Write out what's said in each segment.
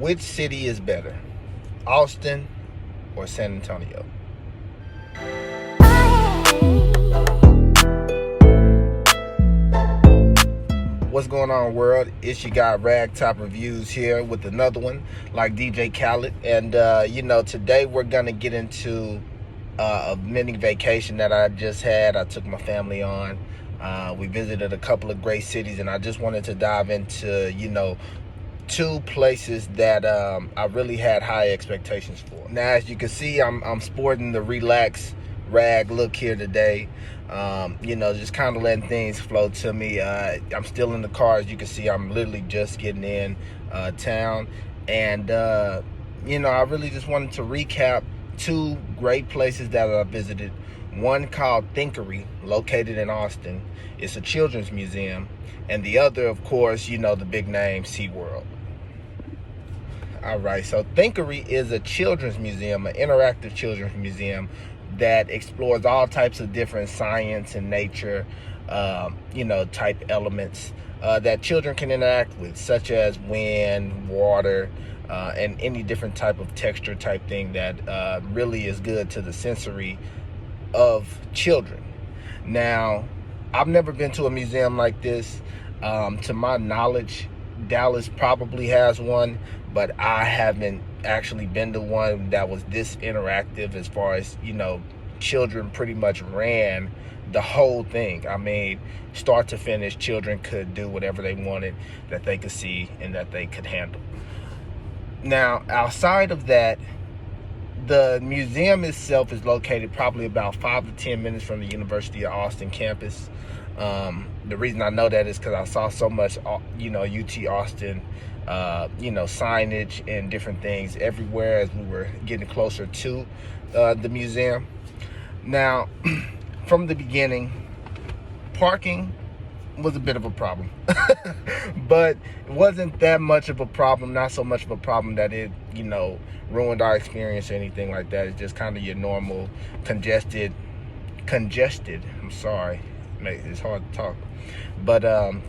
Which city is better, Austin or San Antonio? What's going on, world? It's your guy Ragtop Reviews here with another one like DJ Khaled. And today we're gonna get into a mini vacation that I just had. I took my family on. We visited a couple of great cities, and I just wanted to dive into two places that I really had high expectations for. Now, as you can see, I'm sporting the relaxed rag look here today. Just kind of letting things flow to me. I'm still in the car. As you can see, I'm literally just getting in town. And I really just wanted to recap two great places that I visited. One called Thinkery, located in Austin. It's a children's museum. And the other, of course, the big name, SeaWorld. All right, so Thinkery is a children's museum, an interactive children's museum that explores all types of different science and nature, type elements that children can interact with, such as wind, water, and any different type of texture type thing that really is good to the sensory of children. Now, I've never been to a museum like this. To my knowledge, Dallas probably has one, but I haven't actually been to one that was this interactive as far as, children pretty much ran the whole thing. I mean, start to finish, children could do whatever they wanted that they could see and that they could handle. Now, outside of that, the museum itself is located probably about 5 to 10 minutes from the University of Austin campus. The reason I know that is because I saw so much, UT Austin, signage and different things everywhere as we were getting closer to the museum. Now, from the beginning, parking was a bit of a problem, but it wasn't that much of a problem, not so much of a problem that it, ruined our experience or anything like that. It's just kind of your normal congested, I'm sorry, it's hard to talk, but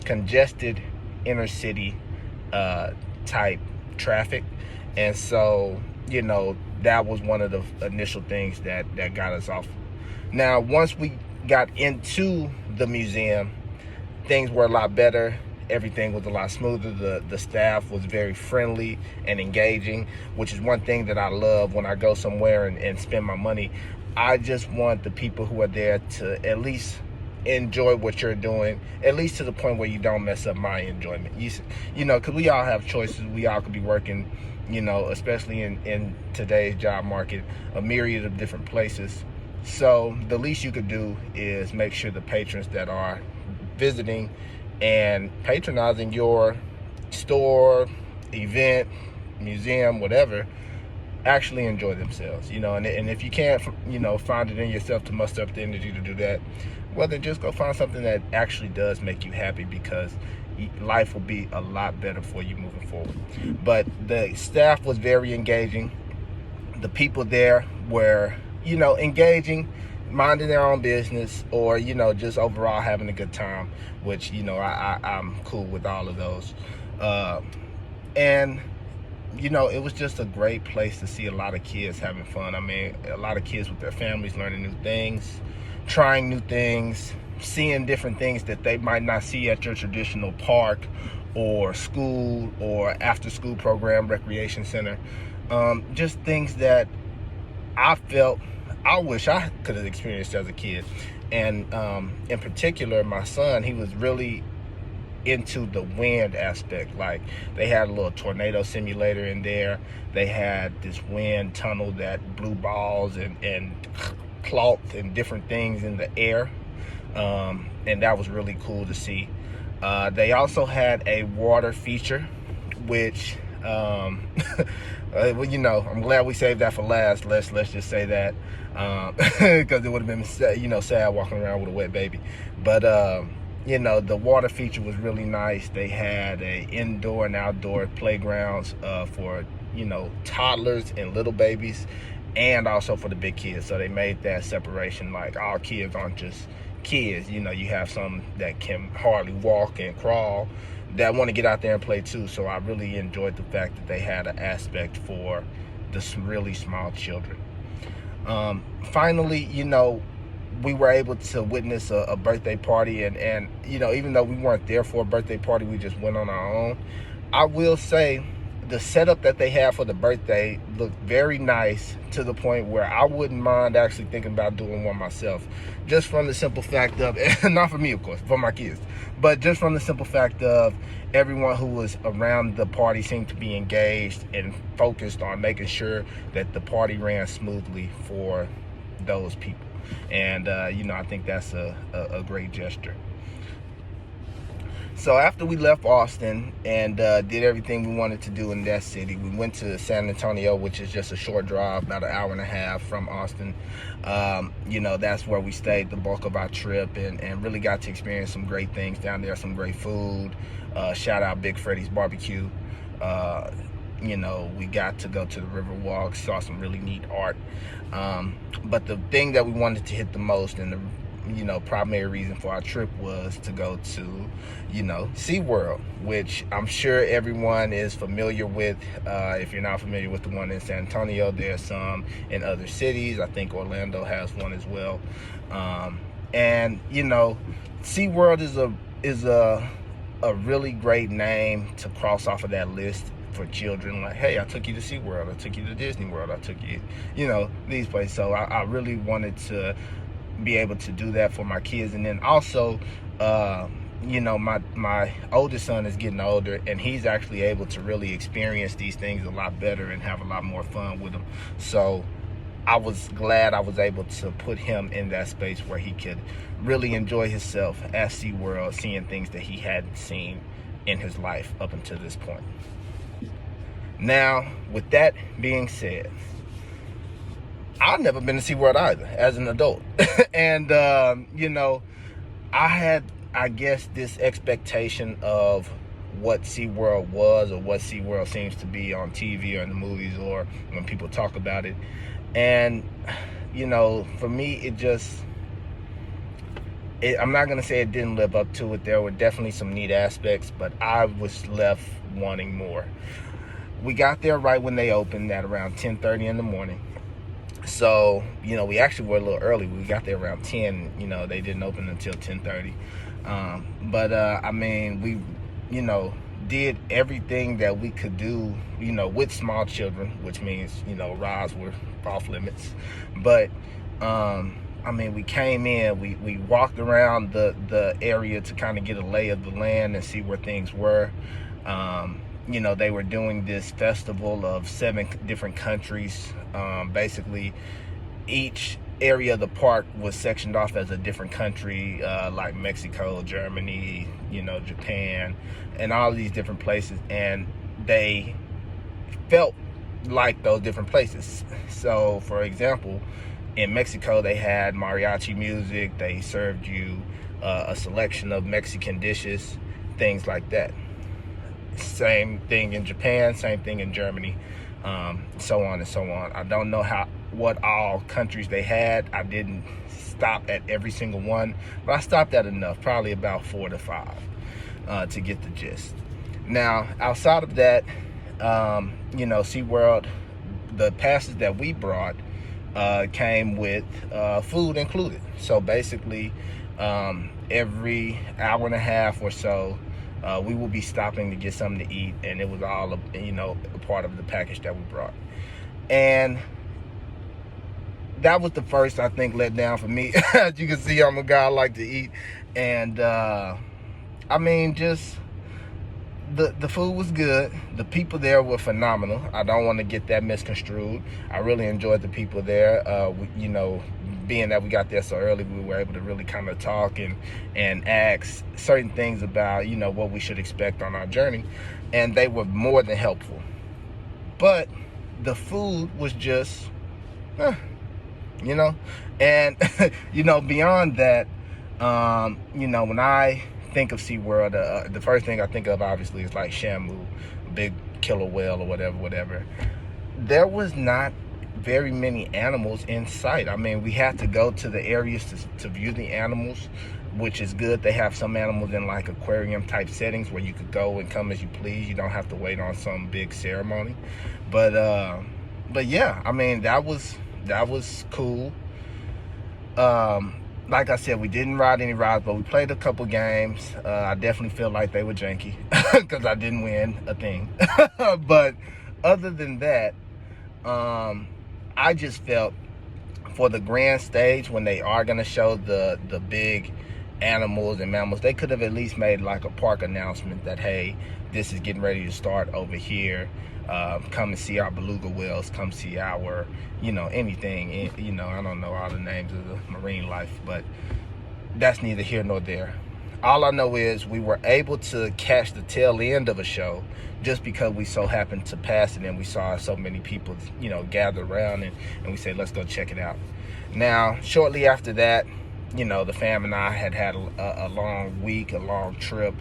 congested inner city type traffic. And so, that was one of the initial things that got us off. Now, once we got into the museum, things were a lot better. Everything was a lot smoother. The staff was very friendly and engaging, which is one thing that I love when I go somewhere and spend my money. I just want the people who are there to at least enjoy what you're doing, at least to the point where you don't mess up my enjoyment. Because we all have choices. We all could be working, especially in today's job market, a myriad of different places. So the least you could do is make sure the patrons that are visiting and patronizing your store, event, museum, whatever, actually enjoy themselves, and if you can't, find it in yourself to muster up the energy to do that, well, then just go find something that actually does make you happy, because life will be a lot better for you moving forward. But the staff was very engaging. The people there were, engaging, minding their own business, or, just overall having a good time, which, I'm cool with all of those. And it was just a great place to see a lot of kids having fun. I mean, a lot of kids with their families learning new things, trying new things, seeing different things that they might not see at your traditional park or school or after school program, recreation center. Just things that I wish I could have experienced as a kid. And in particular, my son, he was really into the wind aspect. Like, they had a little tornado simulator in there. They had this wind tunnel that blew balls and cloth and different things in the air. And that was really cool to see. They also had a water feature, which I'm glad we saved that for last. Let's just say that, because it would have been sad walking around with a wet baby. But the water feature was really nice. They had a indoor and outdoor playgrounds for toddlers and little babies, and also for the big kids. So they made that separation. Like, all kids aren't just kids. You have some that can hardly walk and crawl. that want to get out there and play too. So I really enjoyed the fact that they had an aspect for the really small children. Finally, we were able to witness a birthday party, and even though we weren't there for a birthday party, we just went on our own. I will say the setup that they had for the birthday looked very nice, to the point where I wouldn't mind actually thinking about doing one myself, just from the simple fact of, not for me of course, for my kids, but just from the simple fact of everyone who was around the party seemed to be engaged and focused on making sure that the party ran smoothly for those people. And I think that's a great gesture. So after we left Austin and did everything we wanted to do in that city, we went to San Antonio, which is just a short drive, about an hour and a half from Austin. That's where we stayed the bulk of our trip, and really got to experience some great things down there, some great food. Shout out Big Freddy's Barbecue. We got to go to the river walk, saw some really neat art. But the thing that we wanted to hit the most, and the primary reason for our trip, was to go to SeaWorld, which I'm sure everyone is familiar with. If you're not familiar with the one in San Antonio, there's some in other cities. I think Orlando has one as well. And SeaWorld is a really great name to cross off of that list for children. Like, hey, I took you to SeaWorld, I took you to Disney World, I took you, these places. So I really wanted to be able to do that for my kids. And then also, my oldest son is getting older, and he's actually able to really experience these things a lot better and have a lot more fun with them. So I was glad I was able to put him in that space where he could really enjoy himself at SeaWorld, seeing things that he hadn't seen in his life up until this point. Now, with that being said, I've never been to SeaWorld either as an adult. And, I had, I guess, this expectation of what SeaWorld was, or what SeaWorld seems to be on TV or in the movies or when people talk about it. And, for me, I'm not going to say it didn't live up to it. There were definitely some neat aspects, but I was left wanting more. We got there right when they opened at around 10:30 in the morning. So, we actually were a little early. We got there around 10. They didn't open until 10:30. We, did everything that we could do, with small children, which means, rides were off limits. But, we came in, we walked around the area to kind of get a lay of the land and see where things were. They were doing this festival of 7 different countries. Basically, each area of the park was sectioned off as a different country, like Mexico, Germany, Japan, and all of these different places. And they felt like those different places. So, for example, in Mexico, they had mariachi music. They served you a selection of Mexican dishes, things like that. Same thing in Japan, same thing in Germany, so on and so on. I don't know what all countries they had. I didn't stop at every single one, but I stopped at enough, probably about 4 to 5, to get the gist. Now, outside of that, SeaWorld, the passes that we brought came with food included. So basically, every hour and a half or so, we will be stopping to get something to eat, and it was all a part of the package that we brought. And that was the first, I think, letdown for me. As you can see, I'm a guy I like to eat, and just the food was good. The people there were phenomenal. I don't want to get that misconstrued. I really enjoyed the people there. Being that we got there so early, we were able to really kind of talk and ask certain things about, what we should expect on our journey. And they were more than helpful. But the food was just, and, beyond that, when I think of SeaWorld, the first thing I think of, obviously, is like Shamu, big killer whale or whatever. There was not very many animals in sight. We had to go to the areas to view the animals. which is good. They have some animals in like aquarium type settings where you could go and come as you please. You don't have to wait on some big ceremony. But yeah, I mean, that was cool. Like I said, we didn't ride any rides, but we played a couple games. I definitely feel like they were janky because I didn't win a thing. But other than that, I just felt for the grand stage, when they are going to show the big animals and mammals, they could have at least made like a park announcement that, hey, this is getting ready to start over here. Come and see our beluga whales, come see our, anything, I don't know all the names of the marine life, but that's neither here nor there. All I know is we were able to catch the tail end of a show just because we so happened to pass it and we saw so many people, gather around and we said, let's go check it out. Now, shortly after that, the fam and I had a long week, a long trip,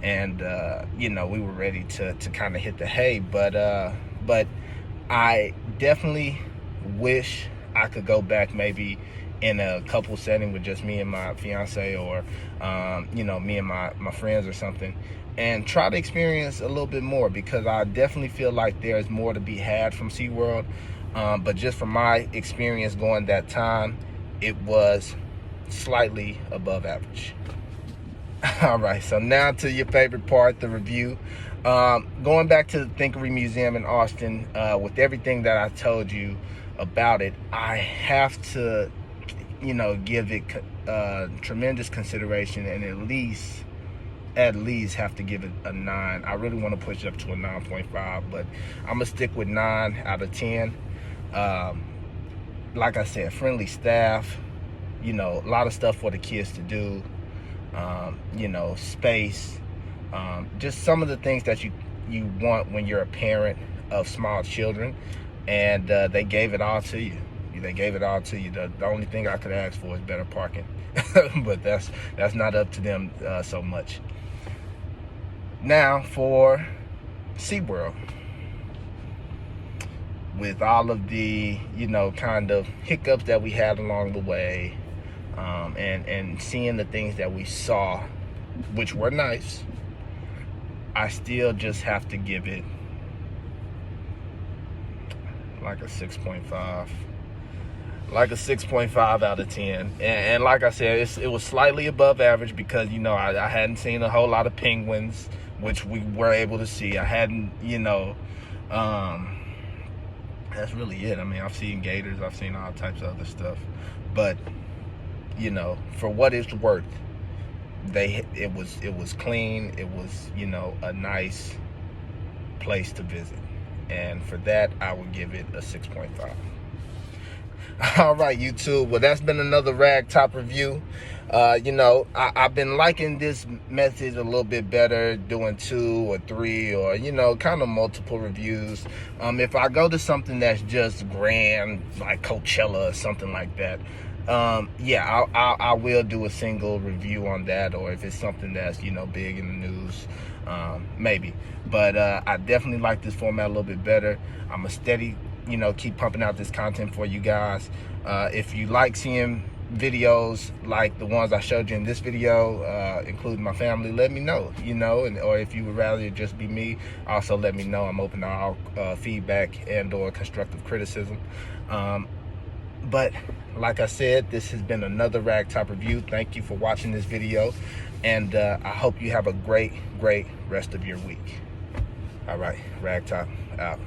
and we were ready to kind of hit the hay, but I definitely wish I could go back maybe in a couple setting with just me and my fiance, or me and my friends or something, and try to experience a little bit more, because I definitely feel like there's more to be had from SeaWorld. But just from my experience going that time, it was slightly above average. All right, so now to your favorite part, the review. Going back to the Thinkery Museum in Austin, with everything that I told you about it, I have to, give it tremendous consideration, and at least have to give it a 9. I really want to push it up to a 9.5, but I'm gonna stick with 9 out of 10. Like I said, friendly staff, a lot of stuff for the kids to do. Space, just some of the things that you want when you're a parent of small children, and they gave it all to you. The only thing I could ask for is better parking, but that's not up to them so much. Now for SeaWorld, with all of the kind of hiccups that we had along the way, and seeing the things that we saw, which were nice, I still just have to give it like a 6.5. Like a 6.5 out of 10. And like I said, it was slightly above average because, I hadn't seen a whole lot of penguins, which we were able to see. I hadn't, that's really it. I mean, I've seen gators, I've seen all types of other stuff. But, for what it's worth, it was clean. It was, a nice place to visit. And for that, I would give it a 6.5. All right, YouTube. Well, that's been another Rag Top review. I've been liking this method a little bit better, doing 2 or 3 or, kind of multiple reviews. If I go to something that's just grand, like Coachella or something like that, I will do a single review on that, or if it's something that's, big in the news, maybe. But I definitely like this format a little bit better. I'm a steady, keep pumping out this content for you guys. If you like seeing videos like the ones I showed you in this video, including my family, let me know, or if you would rather it just be me, also let me know. I'm open to all feedback and or constructive criticism. But like I said, this has been another Rag Top review. Thank you for watching this video, and I hope you have a great rest of your week. All right, Rag Top out.